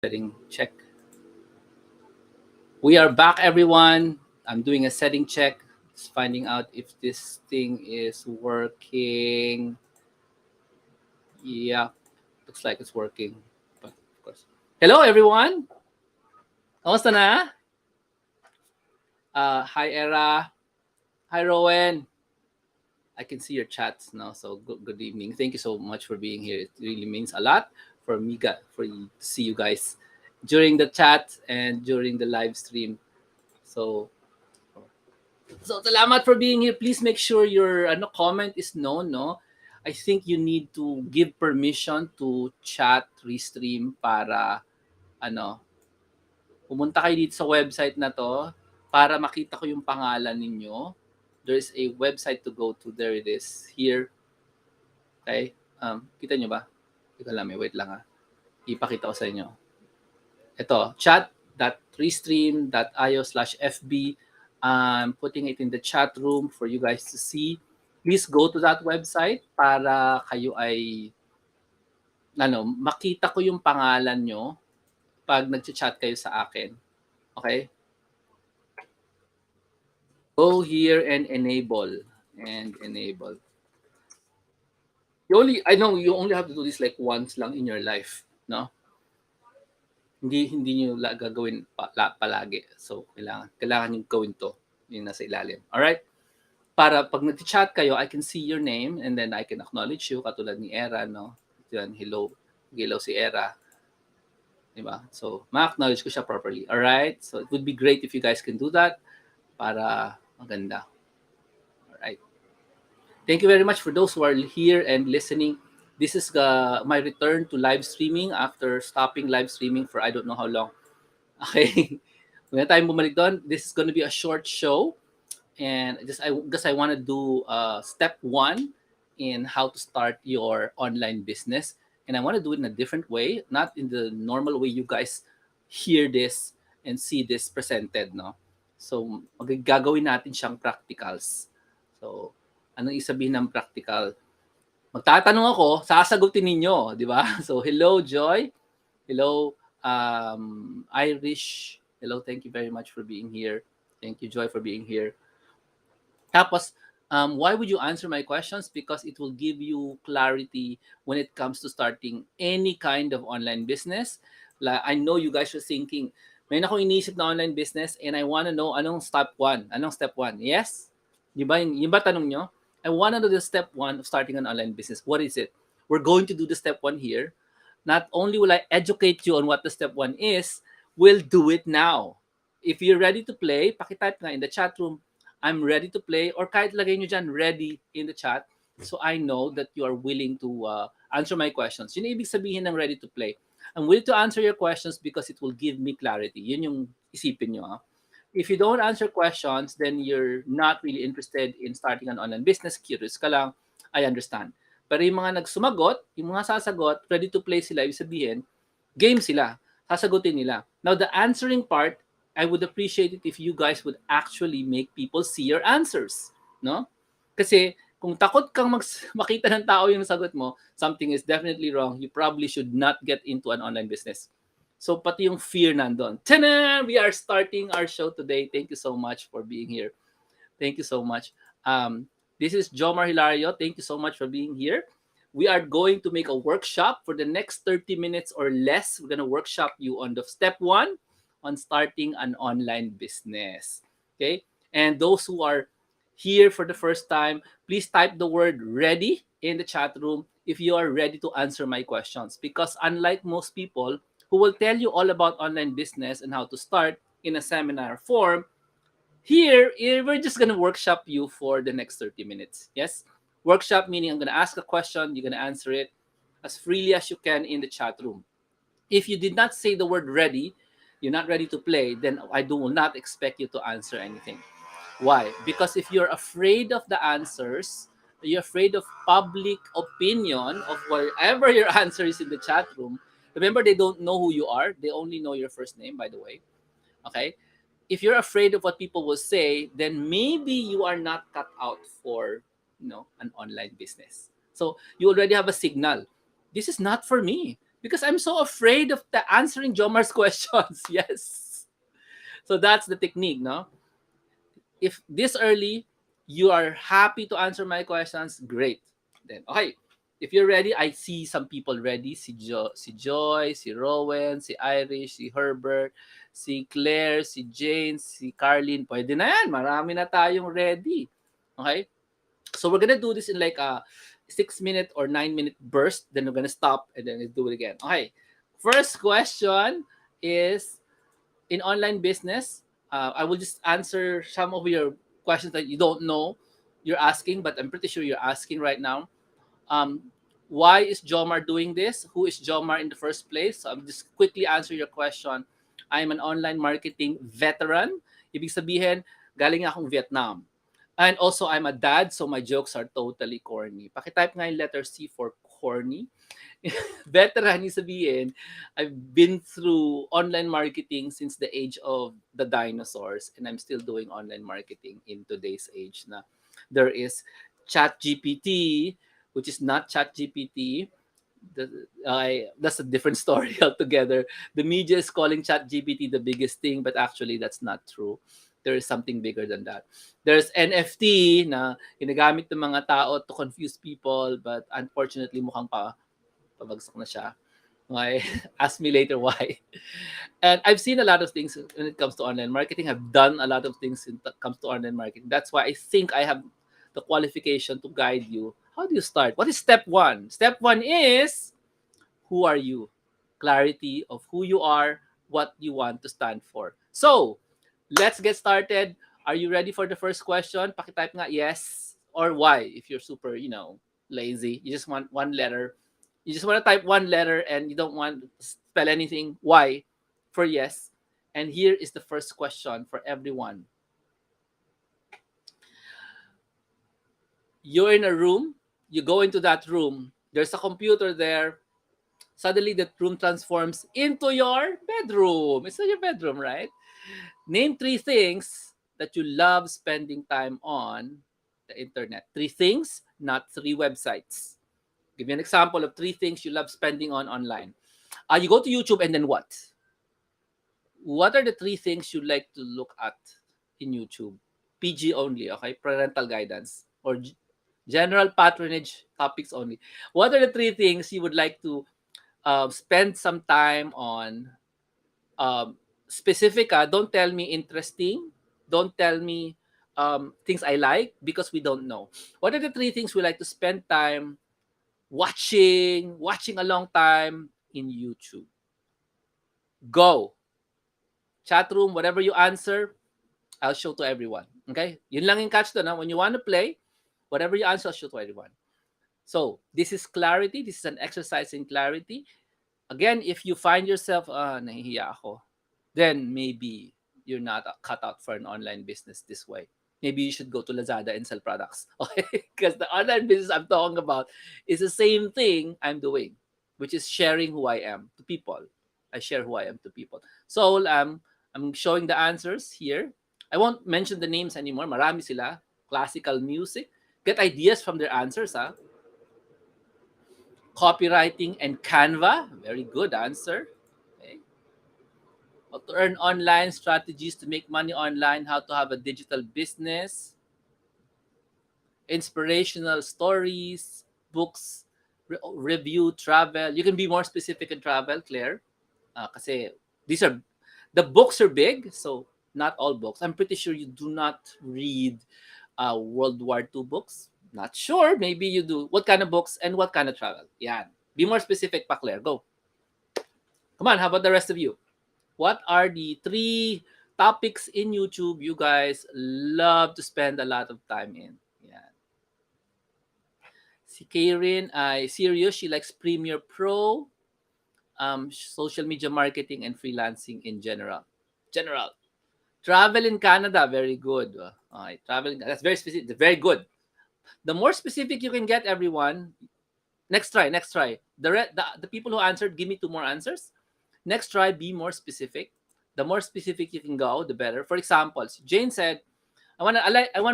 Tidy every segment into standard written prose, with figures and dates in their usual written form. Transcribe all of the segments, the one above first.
Setting check. We are back, everyone. I'm doing a setting check, just finding out if this thing is working. Yeah, looks like it's working. But of course. Hello, everyone. Kamusta na? Hi, Era. Hi, Rowan. I can see your chats now. So good evening. Thank you so much for being here. It really means a lot for me, for you to see you guys during the chat and during the live stream. So salamat for being here. Please make sure your comment is known, no? I think you need to give permission to chat restream para ano, pumunta kayo dito sa website na to para makita ko yung pangalan ninyo. There's a website to go to. There it is. Here. Okay? Kita nyo ba? Ika lang, wait lang ha. Ipakita ko sa inyo. Ito, chat.restream.io/fb. I'm putting it in the chat room for you guys to see. Please go to that website para kayo ay makita ko yung pangalan nyo pag nag-chat kayo sa akin. Okay? Go here and enable. And enable. I know you only have to do this like once lang in your life, no? Hindi niyo gagawin palagi. So kailangan niyo gawin to, yung nasa ilalim. All right? Para pag nag-chat kayo, I can see your name and then I can acknowledge you katulad ni Era, no? Yan, hello si Era. Diba? So, ma-acknowledge ko siya properly. All right? So, it would be great if you guys can do that para maganda. All right. Thank you very much for those who are here and listening. This is my return to live streaming after stopping live streaming for I don't know how long. Okay. When tayong bumalik doon, this is going to be a short show. And I want to do step 1 in how to start your online business. And I want to do it in a different way, not in the normal way you guys hear this and see this presented, no? So, gagawin natin siyang practicals. So, anong isabihin ng practical? Magtatanong ako, sasagutin ninyo, di ba? So, hello, Joy. Hello, Irish. Hello, thank you very much for being here. Thank you, Joy, for being here. Tapos, why would you answer my questions? Because it will give you clarity when it comes to starting any kind of online business. I know you guys are thinking, may akong iniisip na online business and I want to know anong step 1. Anong step 1? Yes? Yung ba tanong nyo? I want to know the step 1 of starting an online business. What is it? We're going to do the step 1 here. Not only will I educate you on what the step 1 is, we'll do it now. If you're ready to play, pakitype nga in the chat room, I'm ready to play, or kahit lagay nyo dyan, ready in the chat, so I know that you are willing to answer my questions. Yun yung ibig sabihin ng ready to play. I'm willing to answer your questions because it will give me clarity. Yun yung isipin nyo. If you don't answer questions, then you're not really interested in starting an online business. Curious ka lang, I understand. Pero yung mga nagsumagot, yung mga sasagot, ready to play sila, ibig sabihin, game sila. Sasagutin nila. Now, the answering part, I would appreciate it if you guys would actually make people see your answers, no? Kasi kung takot kang makita ng tao yung sagot mo, something is definitely wrong. You probably should not get into an online business. So pati yung fear nandun. Tada! We are starting our show today. Thank you so much for being here. Thank you so much. This is Jomar Hilario. Thank you so much for being here. We are going to make a workshop for the next 30 minutes or less. We're going to workshop you on the step 1 on starting an online business. Okay? And those who are here for the first time, please type the word ready in the chat room if you are ready to answer my questions. Because unlike most people who will tell you all about online business and how to start in a seminar form, here, we're just going to workshop you for the next 30 minutes. Yes? Workshop meaning I'm going to ask a question, you're going to answer it as freely as you can in the chat room. If you did not say the word ready, you're not ready to play, then I will not expect you to answer anything. Why? Because if you're afraid of the answers, you're afraid of public opinion of whatever your answer is in the chat room. Remember, they don't know who you are. They only know your first name, by the way. Okay? If you're afraid of what people will say, then maybe you are not cut out for, an online business. So you already have a signal. This is not for me. because I'm so afraid of the answering Jomar's questions. Yes. So that's the technique, no? If this early you are happy to answer my questions, great. Then okay. If you're ready, I see some people ready. Si Joy, si Rowan, si Irish, si Herbert, si Claire, si Jane, si Carlin. Pwede na yan. Marami na tayong ready. Okay? So we're gonna do this in like a 6 minute or 9 minute burst. Then we're gonna stop and then do it again. Okay. First question is, in online business, I will just answer some of your questions that you don't know you're asking, but I'm pretty sure you're asking right now. Um, why is Jomar doing this? Who is Jomar in the first place? So I'll just quickly answer your question. I'm an online marketing veteran. Ibig sabihin, galing akong Vietnam. And also, I'm a dad, so my jokes are totally corny. Pakitype nga yung letter C for corny. Veteran, yung sabihin, I've been through online marketing since the age of the dinosaurs, and I'm still doing online marketing in today's age na there is Chat GPT, which is not Chat GPT. That's a different story altogether. The media is calling Chat GPT the biggest thing, but actually that's not true. There is something bigger than that. There's NFT na ginagamit ng mga tao to confuse people, but unfortunately mukhang pabagsak na siya. Okay? Ask me later why. And I've seen a lot of things when it comes to online marketing. I've done a lot of things when it comes to online marketing. That's why I think I have the qualification to guide you. How do you start? What is step one? Step one is, who are you? Clarity of who you are, what you want to stand for. So, let's get started. Are you ready for the first question? Pakitype nga yes or why if you're super, lazy. You just want one letter. You just want to type one letter and you don't want to spell anything. Why for yes. And here is the first question for everyone. You're in a room, you go into that room, there's a computer there. Suddenly, that room transforms into your bedroom. It's not your bedroom, right? Name three things that you love spending time on the internet. Three things, not three websites. Give me an example of three things you love spending on online. You go to YouTube and then what? What are the three things you like to look at in YouTube? PG only, okay? Parental guidance or general patronage topics only. What are the three things you would like to spend some time on? Specific, don't tell me interesting. Don't tell me things I like because we don't know. What are the three things we like to spend time watching a long time in YouTube? Go. Chat room, whatever you answer, I'll show to everyone. Okay? Yun lang yung catch doon. When you want to play, whatever you answer, I'll show to everyone. So, this is clarity. This is an exercise in clarity. Again, if you find yourself, nahihiya ako, then maybe you're not cut out for an online business this way. Maybe you should go to Lazada and sell products. Okay? Because the online business I'm talking about is the same thing I'm doing, which is sharing who I am to people. I share who I am to people. So I'm showing the answers here. I won't mention the names anymore. Marami sila. Classical music. Get ideas from their answers, ha? Copywriting and Canva. Very good answer. Okay. How to earn online, strategies to make money online, how to have a digital business, inspirational stories, books, review, travel. You can be more specific in travel, Claire. Kasi these are, the books are big, so not all books. I'm pretty sure you do not read World War II books. Not sure. Maybe you do. What kind of books and what kind of travel? Yeah. Be more specific pa, Claire. Go. Come on, how about the rest of you? What are the three topics in YouTube you guys love to spend a lot of time in? Yeah. Si Karen ay serious. She likes Premiere Pro, social media marketing, and freelancing in general. General. Travel in Canada. Very good. Okay, travel in, that's very specific. Very good. The more specific you can get, everyone, next try. The people who answered, give me two more answers. Next try, be more specific. The more specific you can go, the better. For example, Jane said, I want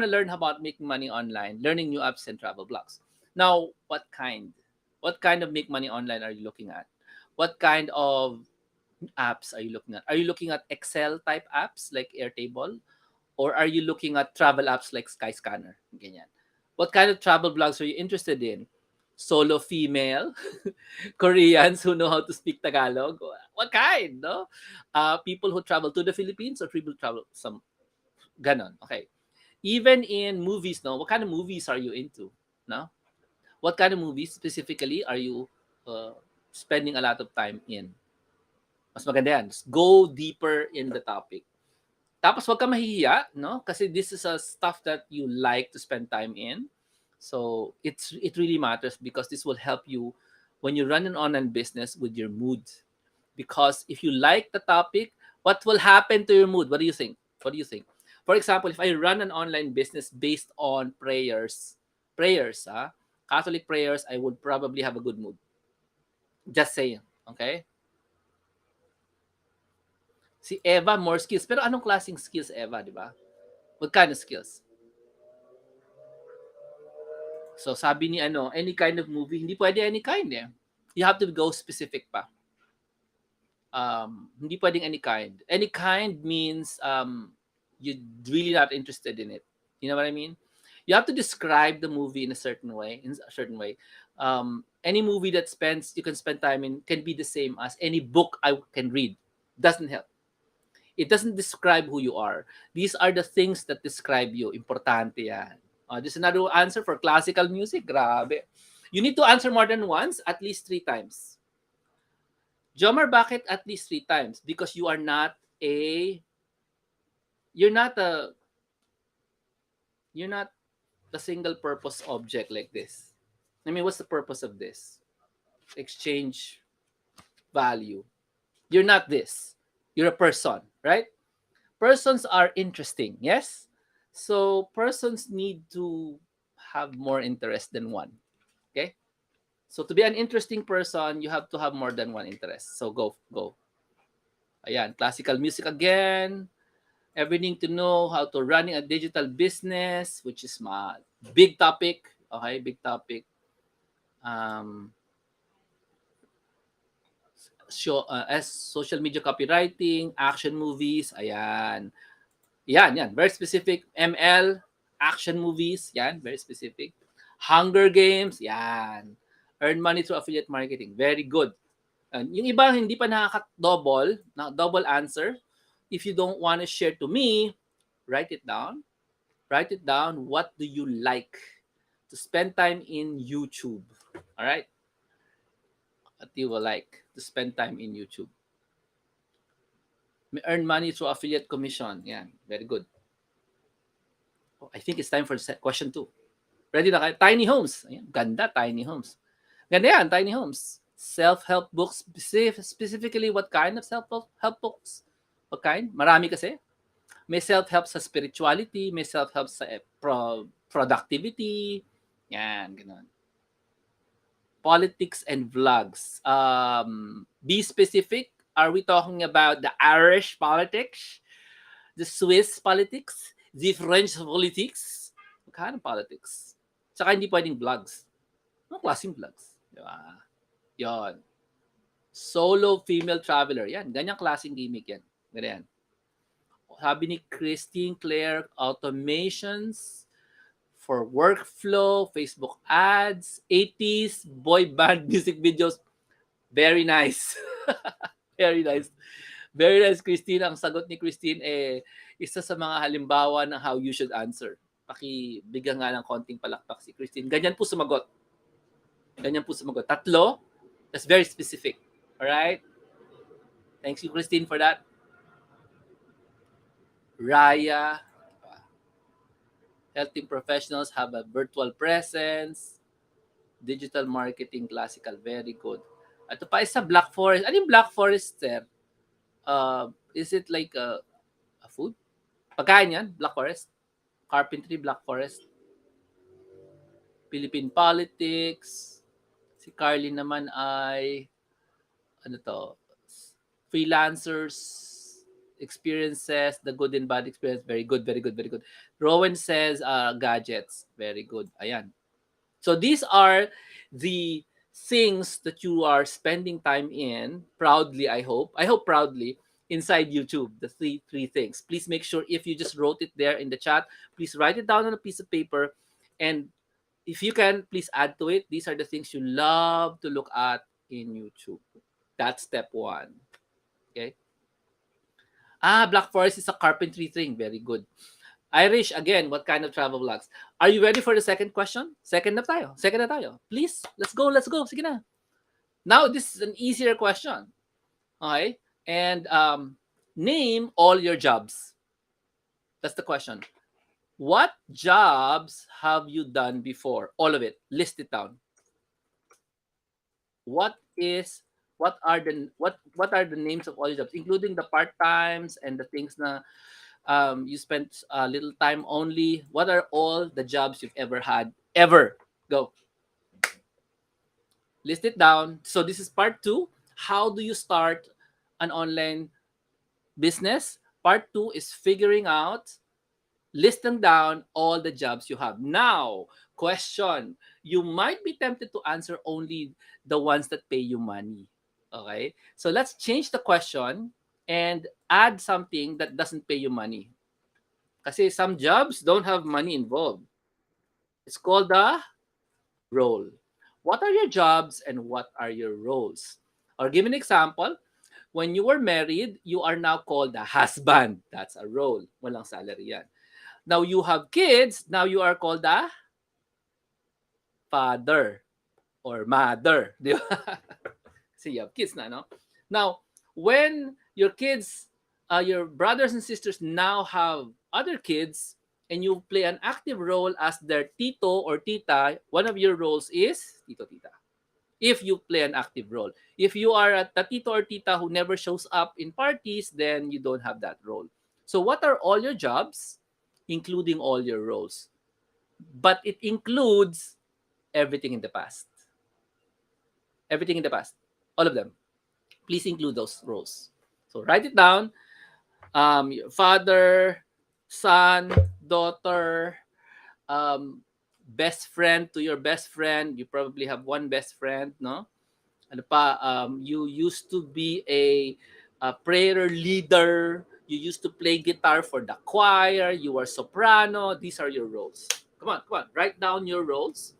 to learn about making money online, learning new apps and travel blogs. Now, what kind? What kind of make money online are you looking at? What kind of apps are you looking at? Are you looking at Excel type apps like Airtable? Or are you looking at travel apps like Skyscanner? Ganyan. What kind of travel blogs are you interested in? Solo female, Koreans who know how to speak Tagalog. What kind, no? People who travel to the Philippines or people travel some ganon. Okay. Even in movies, no? What kind of movies are you into? No? What kind of movies specifically are you uh, spending a lot of time in? Mas maganda yan. Go deeper in the topic. Tapos wag ka mahihiya, no? Kasi this is a stuff that you like to spend time in. So it really matters because this will help you when you run an online business with your mood. Because if you like the topic, what will happen to your mood? What do you think? What do you think? For example, if I run an online business based on prayers, Catholic prayers, I would probably have a good mood. Just saying, okay? Si Eva, more skills. Pero anong klaseng skills, Eva, di ba? What kind of skills? So sabi ni ano, any kind of movie, hindi pwede any kind eh. You have to go specific pa. Hindi pwedeng any kind. Any kind means you're really not interested in it. You know what I mean? You have to describe the movie in a certain way. Any movie that you can spend time in can be the same as any book I can read. Doesn't help. It doesn't describe who you are. These are the things that describe you. Importante yan. This is another answer for classical music. Grabe. You need to answer more than once, at least 3 times. Jomar, bakit at least 3 times? Because a, you're not a, you're not a single purpose object like this. I mean, what's the purpose of this? Exchange value. You're not this. You're a person, right? Persons are interesting, yes? So persons need to have more interest than one. Okay? So to be an interesting person, you have to have more than one interest. So go. Ayan, classical music again. Everything to know how to running a digital business, which is my big topic. Okay, big topic. Um, as social media copywriting, action movies, ayan. Yan. Very specific. ML, action movies, yan. Very specific. Hunger Games, yan. Earn money through affiliate marketing. Very good. And yung iba hindi pa double answer. If you don't want to share to me, write it down. Write it down. What do you like to spend time in YouTube? All right? What do you like to spend time in YouTube? Earn money through affiliate commission. Yan. Very good. I think it's time for question 2. Ready na kayo? Tiny homes. Ayan, ganda, tiny homes. Ganda yan, tiny homes. Self-help books. Specifically, what kind of self-help books? What kind? Marami kasi. May self-help sa spirituality, may self-help sa productivity. Yan, gano'n. Politics and vlogs. Be specific. Are we talking about the Irish politics? The Swiss politics? The French politics? What kind of politics? Tsaka hindi pwedeng vlogs. Anong klaseng vlogs? Diba? Yon. Solo female traveler. Yan. Ganyang klaseng gimmick yan. Ganyan. Sabi ni Christine Claire, automations for workflow, Facebook ads, 80s, boy band music videos. Very nice. Very nice. Very nice, Christine. Ang sagot ni Christine, isa sa mga halimbawa ng how you should answer. Pakibigyan nga ng konting palakpak si Christine. Ganyan po sumagot. 3. That's very specific. Alright? Thanks you, Christine, for that. Raya. Helping professionals have a virtual presence. Digital marketing, classical. Very good. Ito pa isa, Black Forest. Ano yung Black Forest, sir? Is it like a food? Pagkain yan? Black Forest? Carpentry, Black Forest. Philippine politics. Si Carly naman ay freelancers, experiences, the good and bad experience. Very good. Rowan says gadgets. Very good. Ayan. So these are the things that you are spending time in proudly, I hope proudly, inside YouTube, the three things. Please make sure, if you just wrote it there in the chat, please write it down on a piece of paper, and if you can, please add to it. These are the things you love to look at in YouTube. That's step one. Okay. Black Forest is a carpentry thing. Very good. Irish, again, what kind of travel vlogs? Are you ready for the second question? Second na tayo. Second na tayo. Please, let's go, let's go. Sige na. Now, this is an easier question. Okay? And name all your jobs. That's the question. What jobs have you done before? All of it. List it down. What is what are the names of all your jobs, including the part times and the things na you spent a little time only. What are all the jobs you've ever had? Ever. Go. List it down. So this is part two. How do you start an online business? Part two is figuring out, listing down all the jobs you have. Now, question. You might be tempted to answer only the ones that pay you money. Okay? So let's change the question and add something that doesn't pay you money. Kasi some jobs don't have money involved. It's called the role. What are your jobs and what are your roles? Or give an example. When you were married, you are now called a husband. That's a role. Walang salary yan. Now you have kids. Now you are called a father or mother. Di ba? See, you have kids na, no? Now, when your kids, your brothers and sisters now have other kids, and you play an active role as their tito or tita, one of your roles is tito tita. If you play an active role. If you are a tito or tita who never shows up in parties, then you don't have that role. So what are all your jobs, including all your roles? But it includes everything in the past. Everything in the past. All of them. Please include those roles. So write it down. Your father, son, daughter, best friend to your best friend. You probably have one best friend, no? Ano pa? You used to be a prayer leader. You used to play guitar for the choir. You are soprano. These are your roles. Come on, come on. Write down your roles.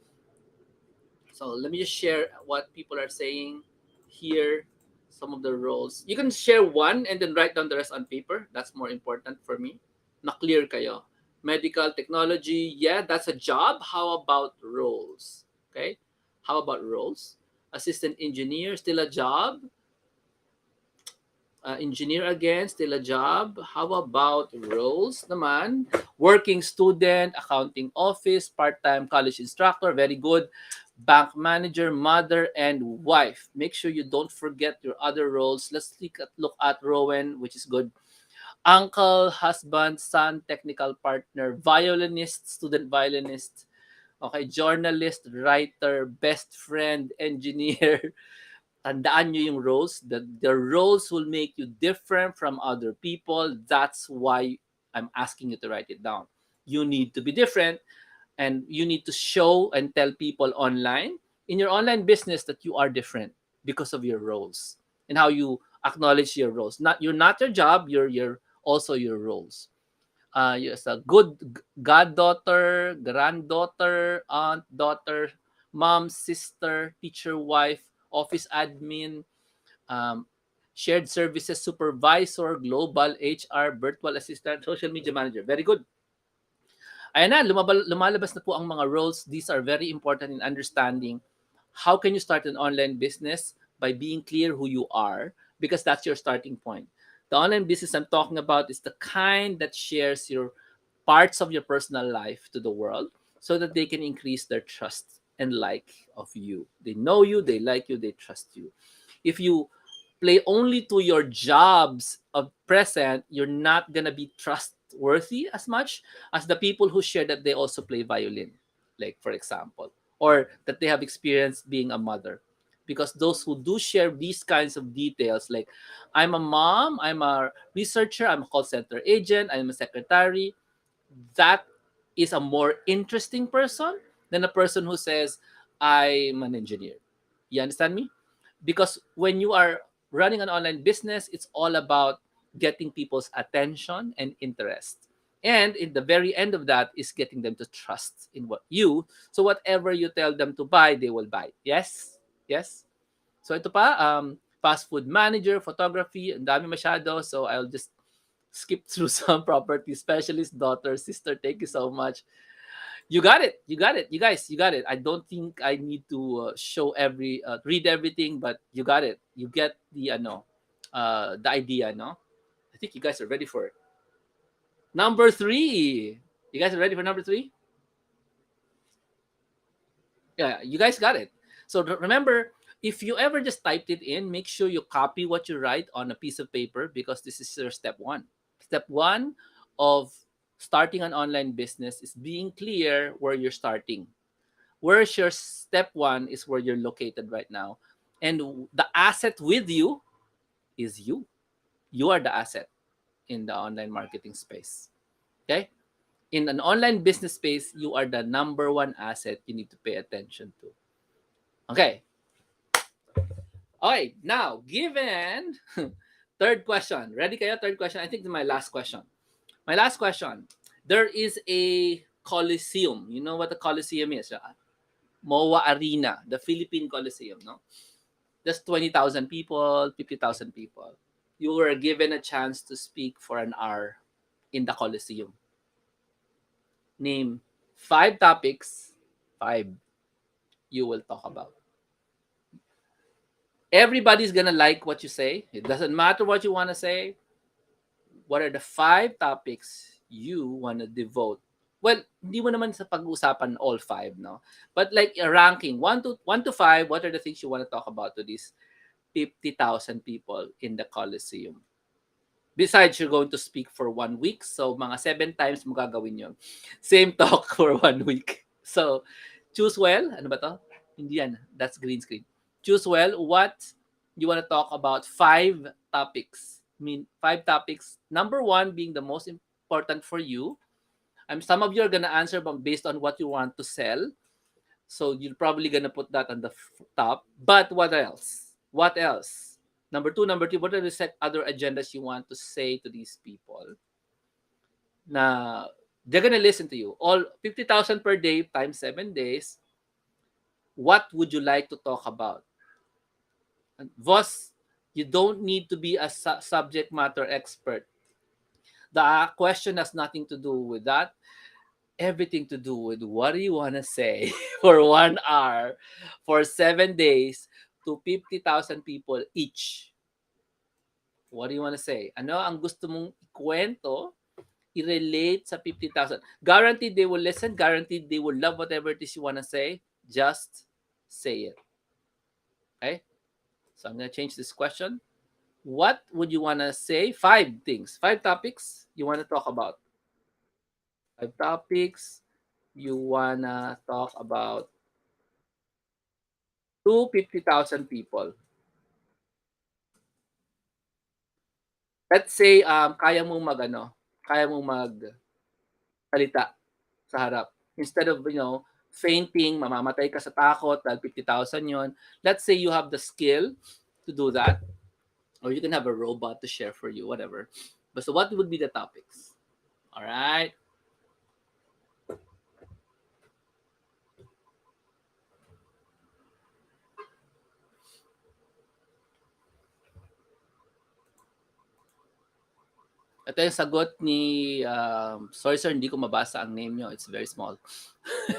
So let me just share what people are saying here. Some of the roles. You can share one and then write down the rest on paper. That's more important for me. Na clear kayo. Medical technology, yeah, that's a job. How about roles? Okay. How about roles? Assistant engineer, still a job. Engineer again, still a job. How about roles naman? Working student, accounting office, part-time college instructor, very good. Bank manager, mother, and wife. Make sure you don't forget your other roles. Let's look at Rowan, which is good. Uncle, husband, son, technical partner, violinist, student violinist. Okay, journalist, writer, best friend, engineer. Tandaan nyo yung roles. The roles will make you different from other people. That's why I'm asking you to write it down. You need to be different, and you need to show and tell people online, in your online business, that you are different because of your roles and how you acknowledge your roles. You're not your job, you're also your roles. Yes, a good goddaughter, granddaughter, aunt, daughter, mom, sister, teacher, wife, office admin, um, shared services supervisor, global HR, virtual assistant, social media manager. Very good. Ayan na, lumalabas na po ang mga roles. These are very important in understanding how can you start an online business by being clear who you are, because that's your starting point. The online business I'm talking about is the kind that shares your parts of your personal life to the world so that they can increase their trust and like of you. They know you, they like you, they trust you. If you play only to your jobs of present, you're not gonna be trustworthy as much as the people who share that they also play violin, like for example, or that they have experienced being a mother. Because those who do share these kinds of details, like I'm a mom, I'm a researcher, I'm a call center agent, I'm a secretary, that is a more interesting person than a person who says I'm an engineer. You understand me? Because when you are running an online business, it's all about getting people's attention and interest. And in the very end of that is getting them to trust in what you, so whatever you tell them to buy, they will buy. Yes? Yes? So ito pa, fast food manager, photography, ang dami masyado. So I'll just skip through some property specialist, daughter, sister. Thank you so much. You got it. You got it. You guys, you got it. I don't think I need to show read everything, but you got it. You get the idea, no? I think you guys are ready for it. Number three. You guys are ready for number three? Yeah, you guys got it. So remember, if you ever just typed it in, make sure you copy what you write on a piece of paper because this is your step one. Step one of starting an online business is being clear where you're starting. Where's your step one is where you're located right now. And the asset with you is you. You are the asset in the online marketing space. Okay? In an online business space, you are the number one asset you need to pay attention to. Okay. Okay. Now, given third question. Ready kayo? Third question. I think my last question. My last question. There is a Coliseum. You know what the Coliseum is? MOA Arena, the Philippine Coliseum, no? Just 20,000 people, 50,000 people. You were given a chance to speak for an hour in the Coliseum. Name five topics, five you will talk about. Everybody's gonna like what you say. It doesn't matter what you want to say. What are the five topics you want to devote? Well, hindi mo naman sa pag-uusapan all five, no? But like a ranking, one to five, what are the things you want to talk about to these 50,000 people in the Coliseum? Besides, you're going to speak for 1 week. So, mga 7 times mo gagawin yun. Same talk for 1 week. So, choose well. Ano ba to? Hindi yan. That's green screen. Choose well what you want to talk about. Five topics. I mean, five topics. Number one being the most important for you. Some of you are gonna answer based on what you want to sell. So you're probably gonna put that on the top. But what else? What else? Number two, number three, what are the other agendas you want to say to these people? Na they're gonna listen to you. All 50,000 per day times 7 days. What would you like to talk about? Voss, you don't need to be a subject matter expert. The question has nothing to do with that. Everything to do with what do you want to say for 1 hour for 7 days to 50,000 people each. What do you want to say? Ano ang gusto mong ikwento, i-relate sa 50,000? Guaranteed they will listen. Guaranteed they will love whatever it is you want to say. Just say it. Okay? So I'm going to change this question. What would you want to say? Five things. Five topics you want to talk about. Five topics you want to talk about to 50,000 people. Let's say, kaya mong kaya mong magsalita sa harap. Instead of, fainting, mamamatay ka sa takot dahil 50,000 yon. Let's say you have the skill to do that. Or you can have a robot to share for you, whatever. But so what would be the topics? All right. Ito yung sagot ni, sorry sir, hindi ko mabasa ang name nyo. It's very small.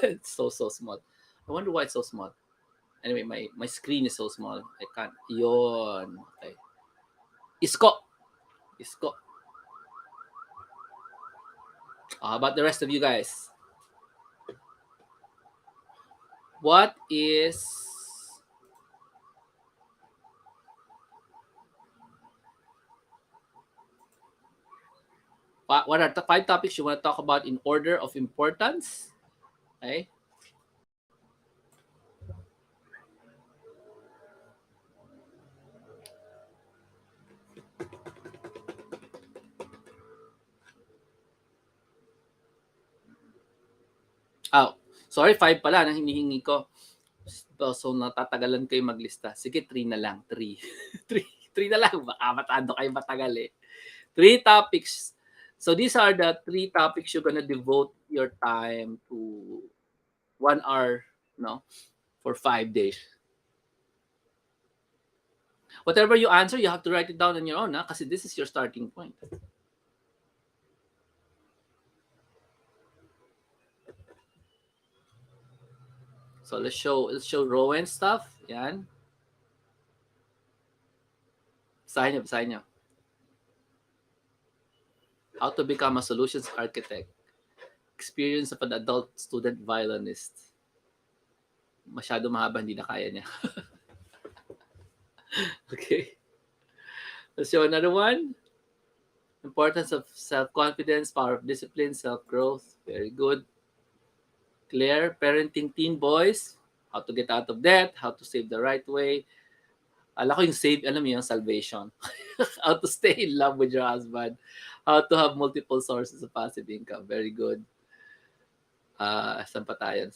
It's so small. I wonder why it's so small. Anyway, my screen is so small. I can't. Yon. Okay. Isko. Isko. How about the rest of you guys? What is what are the five topics you want to talk about in order of importance? Okay. Oh, sorry, five pala na hinihingi ko. So, natatagalan kayo maglista. Sige, 3 na lang. 3. 3, 3 na lang. Baka matado kayo matagal eh. 3 topics. So, these are the 3 topics you're gonna devote your time to 1 hour, no? For 5 days. Whatever you answer, you have to write it down on your own, kasi this is your starting point. So let's show Rowan stuff. Yan. Basahin niyo. How to become a solutions architect. Experience of an adult student violinist. Masyado mahaba, hindi na kaya niya. Okay. Let's show another one. Importance of self-confidence, power of discipline, self-growth. Very good. Claire, parenting teen boys. How to get out of debt, how to save the right way. Alam ko yung save, alam mo yung salvation. How to stay in love with your husband. How to have multiple sources of passive income. Very good. Saan pa tayo?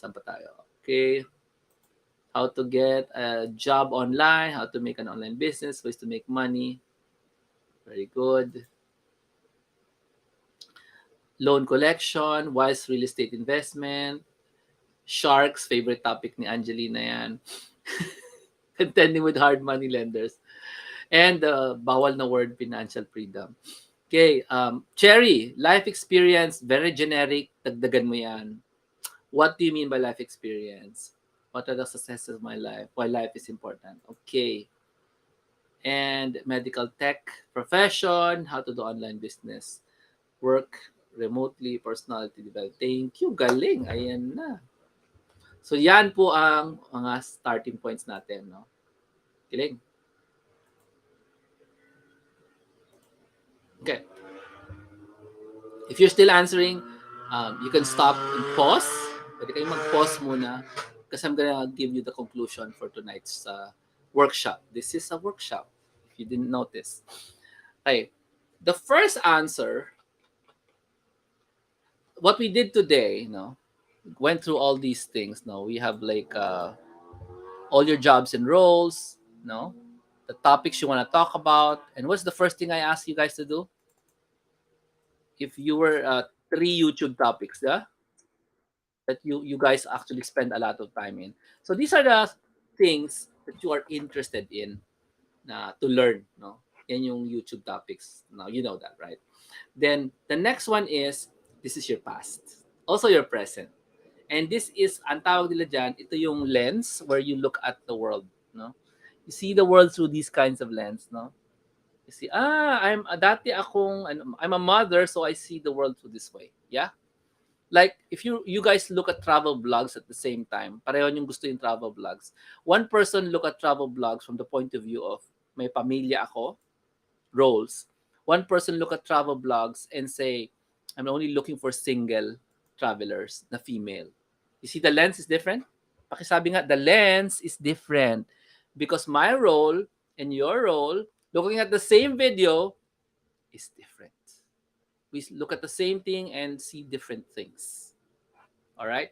Okay. How to get a job online, how to make an online business, ways to make money. Very good. Loan collection, wise real estate investment. Sharks, favorite topic ni Angelina yan. Contending with hard money lenders. And bawal na word, financial freedom. Okay, Cherry, life experience, very generic, dagdagan mo yan. What do you mean by life experience? What are the successes of my life? Why life is important? Okay. And medical tech profession, how to do online business, work remotely, personality development. Thank you, galing. Ayan na. So yan po ang mga starting points natin, no? Galing. Okay. If you're still answering, you can stop and pause. Pwede kayong mag-pause muna kasi I'm gonna give you the conclusion for tonight's workshop. This is a workshop, if you didn't notice. Okay. The first answer, what we did today, went through all these things. We have like all your jobs and roles, the topics you want to talk about. And what's the first thing I asked you guys to do? If you were 3 YouTube topics, that you guys actually spend a lot of time in. So these are the things that you are interested in to learn. No? Yan yung YouTube topics. Now, you know that, right? Then the next one is, this is your past. Also your present. And this is, ang tawag nila dyan, ito yung lens where you look at the world. No? You see the world through these kinds of lens. No? You see, dati akong, I'm a mother, so I see the world through this way. Yeah? Like, if you guys look at travel blogs at the same time, pareho yung gusto yung travel blogs. One person look at travel blogs from the point of view of, may pamilya ako, roles. One person look at travel blogs and say, I'm only looking for single travelers na female. You see, the lens is different? Pakisabi nga, the lens is different. Because my role and your role, looking at the same video, is different. We look at the same thing and see different things. All right?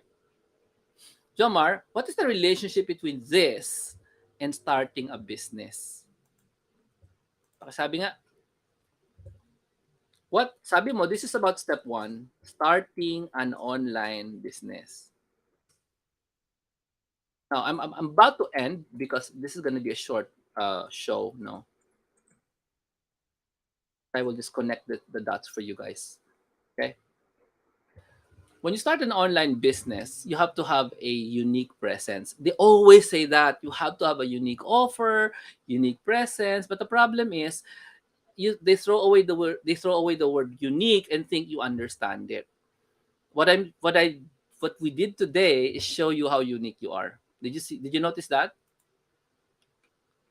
Jomar, what is the relationship between this and starting a business? Pakisabi nga, what sabi mo, this is about step 1, starting an online business. Now, I'm about to end because this is going to be a short show, no? I will just connect the dots for you guys. Okay? When you start an online business, you have to have a unique presence. They always say that you have to have a unique offer, unique presence, but the problem is they throw away the word unique and think you understand it. What we did today is show you how unique you are. Did you notice that?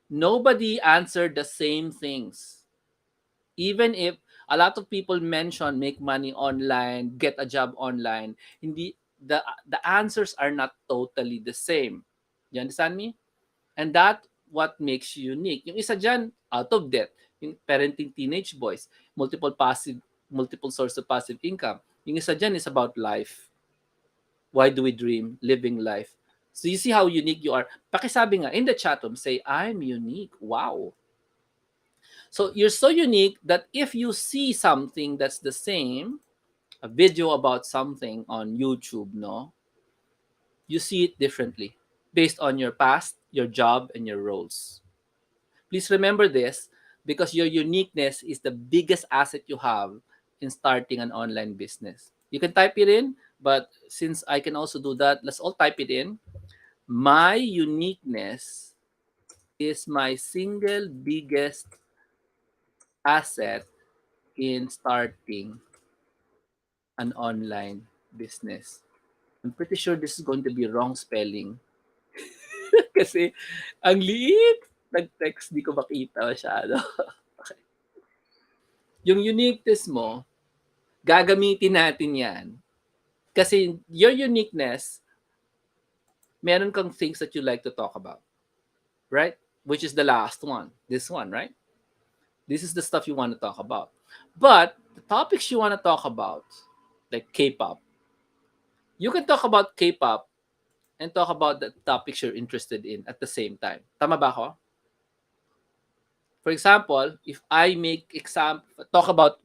Nobody answered the same things. Even if a lot of people mention make money online, get a job online, hindi the answers are not totally the same. You understand me? And that what makes you unique. Yung isa dyan, out of debt. Yung parenting teenage boys, multiple source of passive income. Yung isa dyan is about life. Why do we dream? Living life. So you see how unique you are. Pakisabi nga in the chat room, say, I'm unique. Wow. So you're so unique that if you see something that's the same, a video about something on YouTube, no, you see it differently based on your past, your job, and your roles. Please remember this because your uniqueness is the biggest asset you have in starting an online business. You can type it in, but since I can also do that, let's all type it in. My uniqueness is my single biggest asset in starting an online business. I'm pretty sure this is going to be wrong spelling kasi ang liit. Nag-text, di ko makita masyado. Okay. Yung uniqueness mo, gagamitin natin yan. Kasi your uniqueness, meron kang things that you like to talk about. Right? Which is the last one. This one, right? This is the stuff you want to talk about. But the topics you want to talk about, like K-pop, you can talk about K-pop and talk about the topics you're interested in at the same time. Tama ba ako? For example, if I make talk about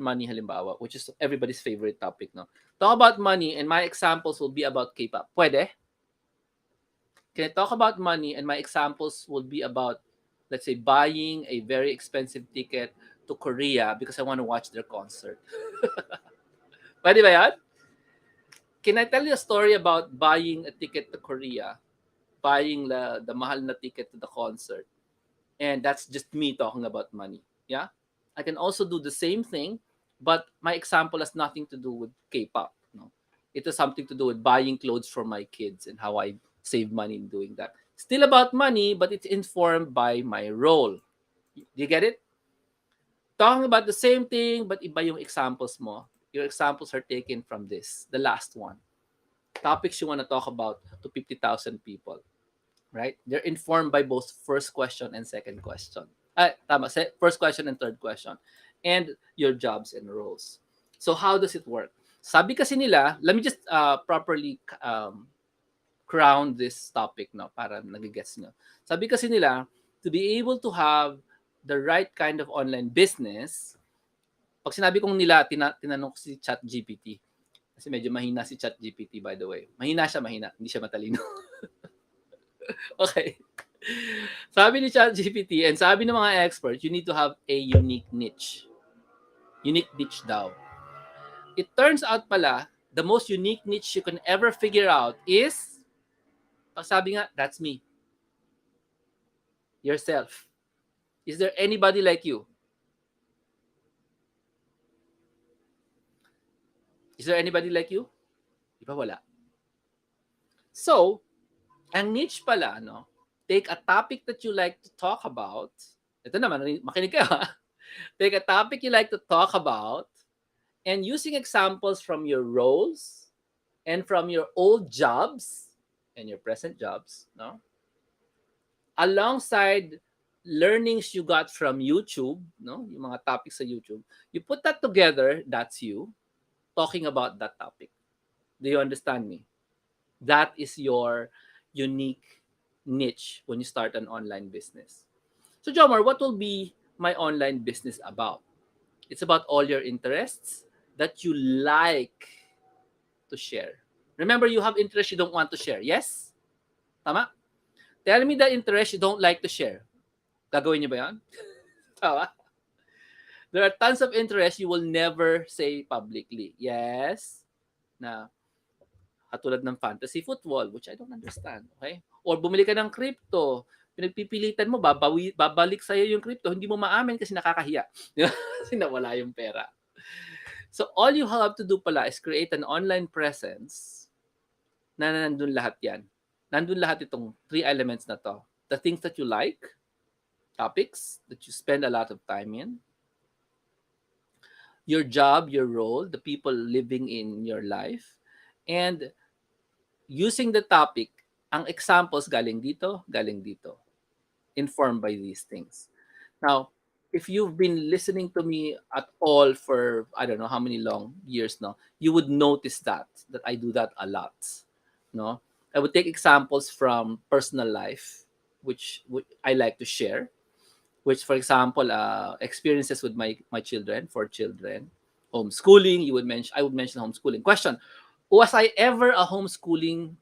money halimbawa, which is everybody's favorite topic, no? Talk about money and my examples will be about K-pop. Pwede? Can I talk about money and my examples will be about, let's say, buying a very expensive ticket to Korea because I want to watch their concert. Pwede ba yan? Can I tell you a story about buying a ticket to Korea, buying the mahal na ticket to the concert, and that's just me talking about money. Yeah, I can also do the same thing, but my example has nothing to do with K-pop. No, it has something to do with buying clothes for my kids and how I save money in doing that. Still about money, but it's informed by my role. Do you get it? Talking about the same thing, but iba yung examples mo. Your examples are taken from this, the last one. Topics you want to talk about to 50,000 people. Right? They're informed by both first question and second question. Tama, first question and third question. And your jobs and roles. So how does it work? Sabi kasi nila, let me just properly crown this topic, no, para nagigets nyo. Sabi kasi nila, to be able to have the right kind of online business, pag sinabi kong nila, tinanong ko si ChatGPT. Kasi medyo mahina si ChatGPT, by the way. Mahina siya, mahina. Hindi siya matalino. Okay. Sabi ni ChatGPT and sabi ng mga experts, you need to have a unique niche. Unique niche daw. It turns out pala, the most unique niche you can ever figure out is, sabi nga, that's me. Yourself. Is there anybody like you? Is there anybody like you? Di ba wala? So, ang niche pala, no? Take a topic that you like to talk about. Ito naman, makinig kayo ha. Take a topic you like to talk about and using examples from your roles and from your old jobs and your present jobs, no? Alongside learnings you got from YouTube, no? Yung mga topics sa YouTube. You put that together, that's you talking about that topic. Do you understand me? That is your unique niche when you start an online business. So, Jomar, what will be my online business about? It's about all your interests that you like to share. Remember, you have interests you don't want to share. Yes? Tama? Tell me the interest you don't like to share. Gagawin niyo ba yan? Tama? There are tons of interests you will never say publicly. Yes? Na katulad ng fantasy football, which I don't understand. Okay? Or bumili ka ng crypto, pinagpipilitan mo, babalik sa'yo yung crypto, hindi mo maamin kasi nakakahiya. Kasi nawala yung pera. So all you have to do pala is create an online presence na nandun lahat yan. Nandun lahat itong three elements na to. The things that you like, topics that you spend a lot of time in, your job, your role, the people living in your life, and using the topic, ang examples galing dito, informed by these things. Now, if you've been listening to me at all for I don't know how many long years now, you would notice that I do that a lot, no? I would take examples from personal life, which I like to share. Which, for example, experiences with my children, for children, homeschooling. I would mention homeschooling. Question: was I ever a homeschooling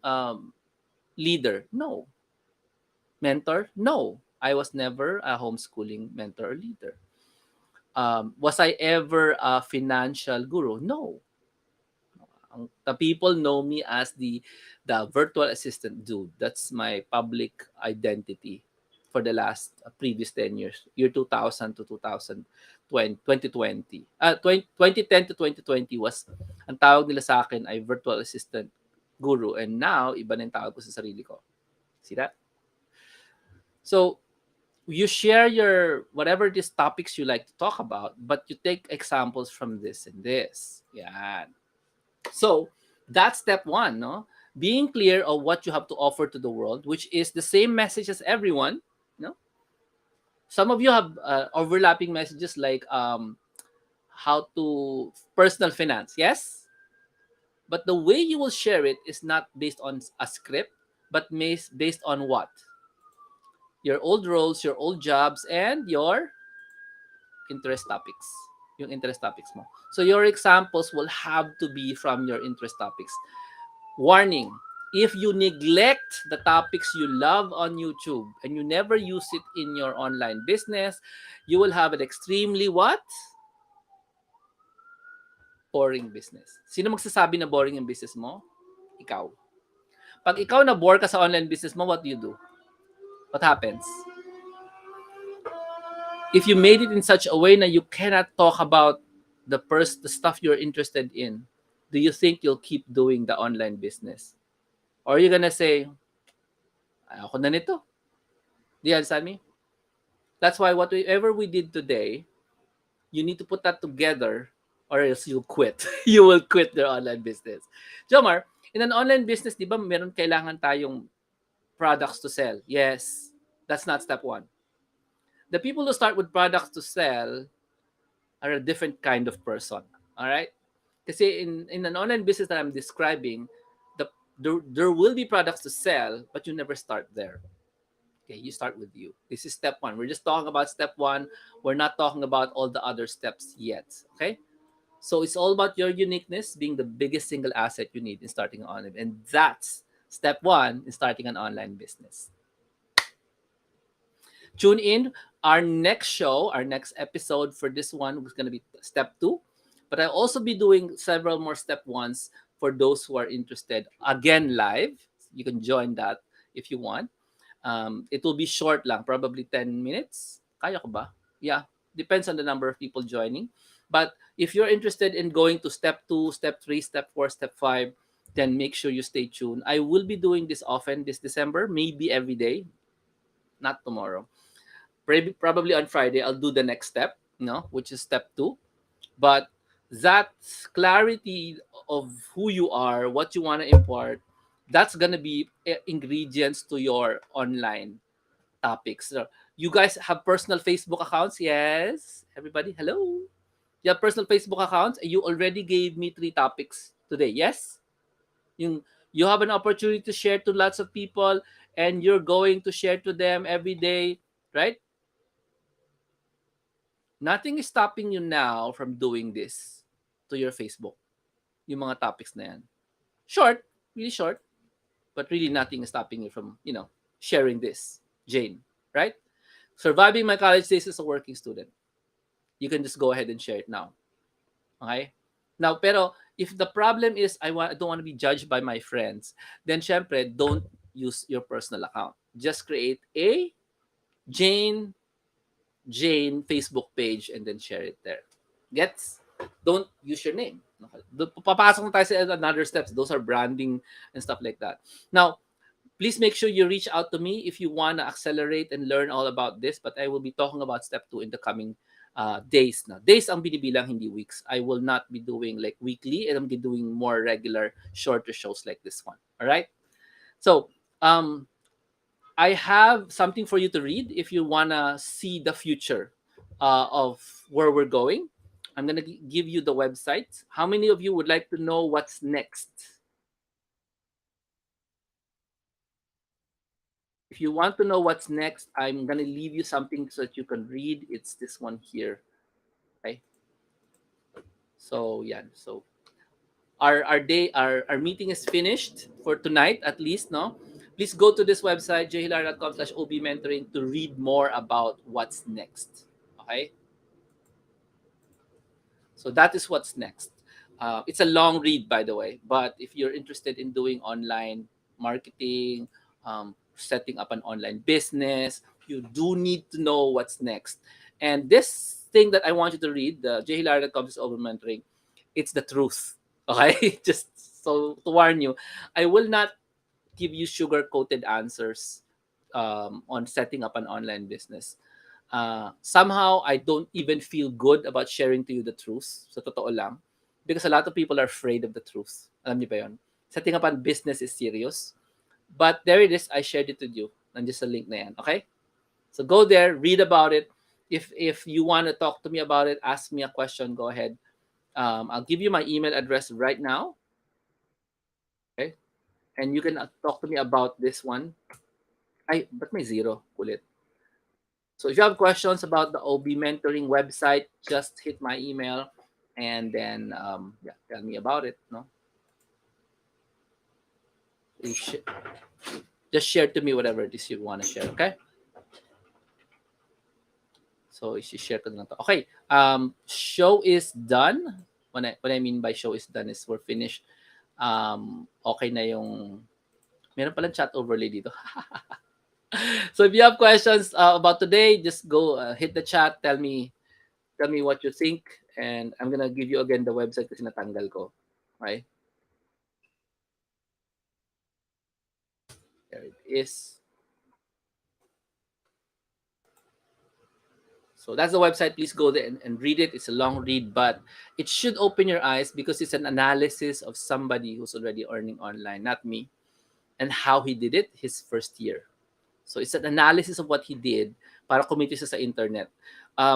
leader? No. Mentor? No. I was never a homeschooling mentor or leader. Was I ever a financial guru? No. The people know me as the virtual assistant dude. That's my public identity for the last previous 10 years. Year 2000 to 2020, 2020. 2010 to 2020 was, ang tawag nila sa akin ay virtual assistant guru. And now, iba na yung tawag ko sa sarili ko. See that? So, you share your whatever these topics you like to talk about, but you take examples from this and this. Yeah. So that's step one, no? Being clear of what you have to offer to the world, which is the same message as everyone. No, some of you have overlapping messages like how to personal finance, yes, but the way you will share it is not based on a script, but based on what your old roles, your old jobs, and your interest topics. Yung interest topics mo. So your examples will have to be from your interest topics. Warning, if you neglect the topics you love on YouTube and you never use it in your online business, you will have an extremely what? Boring business. Sino magsasabi na boring yung business mo? Ikaw. Pag ikaw na bore ka sa online business mo, what do you do? What happens? If you made it in such a way na you cannot talk about the stuff you're interested in, do you think you'll keep doing the online business? Or are you gonna say, ako na nito? Do you understand me? That's why whatever we did today, you need to put that together or else you'll quit. You will quit your online business. Jomar, in an online business, di ba meron kailangan tayong products to sell? Yes. That's not step one. The people who start with products to sell are a different kind of person. All right? Kasi in an online business that I'm describing, there will be products to sell, but you never start there. Okay, you start with you. This is step one. We're just talking about step one. We're not talking about all the other steps yet. Okay? So it's all about your uniqueness being the biggest single asset you need in starting online. And that's step one in starting an online business. Tune in. Our next show, our next episode for this one was going to be step two. But I'll also be doing several more step ones for those who are interested. Again, live. You can join that if you want. It will be short lang, probably 10 minutes. Kaya ko ba? Yeah, depends on the number of people joining. But if you're interested in going to step 2, step 3, step 4, step 5, then make sure you stay tuned. I will be doing this often this December, maybe every day, not tomorrow. Probably on Friday, I'll do the next step, which is step 2. But that clarity of who you are, what you want to impart, that's going to be ingredients to your online topics. So you guys have personal Facebook accounts? Yes. Everybody, hello. You have personal Facebook accounts? You already gave me 3 topics today. Yes? You have an opportunity to share to lots of people and you're going to share to them every day, right? Nothing is stopping you now from doing this to your Facebook. Yung mga topics na yan. Short, really short, but really nothing is stopping you from, sharing this, Jane, right? Surviving my college days as a working student. You can just go ahead and share it now. Okay? Now, pero if the problem is I don't want to be judged by my friends, then syempre, don't use your personal account. Just create a Jane Facebook page and then share it there. Gets? Don't use your name. Papasok na tayo sa another steps. Those are branding and stuff like that. Now, please make sure you reach out to me if you want to accelerate and learn all about this. But I will be talking about step 2 in the coming days. Now, days ang binibilang, hindi weeks. I will not be doing like weekly and I'm be doing more regular, shorter shows like this one. All right? So, I have something for you to read if you want to see the future of where we're going. I'm going to give you the website. How many of you would like to know what's next? If you want to know what's next, I'm gonna leave you something so that you can read. It's this one here. Okay. So yeah. So our meeting is finished for tonight at least. No. Please go to this website jhilar.com/ob mentoring to read more about what's next. Okay. So that is what's next. It's a long read, by the way. But if you're interested in doing online marketing, setting up an online business, you do need to know what's next. And this thing that I want you to read, the Jhilar that comes over mentoring, it's the truth. Okay, just so to warn you, I will not give you sugar coated answers on setting up an online business. Somehow I don't even feel good about sharing to you the truth. Sa totoo lang. Because a lot of people are afraid of the truth. Alam niyo ba yun? Setting up a business is serious. But there it is. I shared it with you. Nandiyan sa link na yan. Okay? So go there, read about it. If you want to talk to me about it, ask me a question, go ahead. I'll give you my email address right now. Okay? And you can talk to me about this one. Ay, ba't may zero? Kulit. So if you have questions about the OB mentoring website, just hit my email and then yeah, tell me about it. No, just share to me whatever it is you want to share. Okay. So share ko na to. Okay. Show is done. What I mean by show is done is we're finished. Okay na yung meron palang chat overlay dito. So if you have questions about today, just go hit the chat. Tell me what you think, and I'm gonna give you again the website kasi natanggal ko. Okay, there it is. So that's the website. Please go there and read it. It's a long read, but it should open your eyes because it's an analysis of somebody who's already earning online, not me, and how he did it his first year. So it's an analysis of what he did para kumita siya sa internet.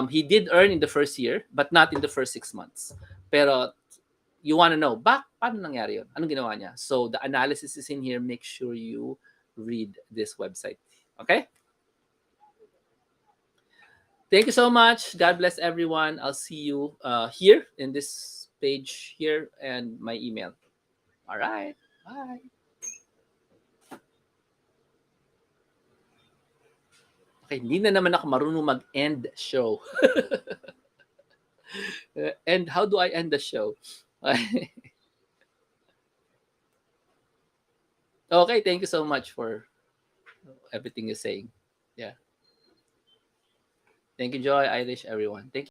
He did earn in the first year, but not in the first 6 months. Pero you want to know, paano nangyari yun? Anong ginawa niya? So the analysis is in here. Make sure you read this website. Okay? Thank you so much. God bless everyone. I'll see you here in this page here and my email. All right. Bye. Okay, hindi na naman ako marunong mag-end show. And how do I end the show? Okay, thank you so much for everything you're saying. Yeah. Thank you, Joy, Irish, everyone. Thank you.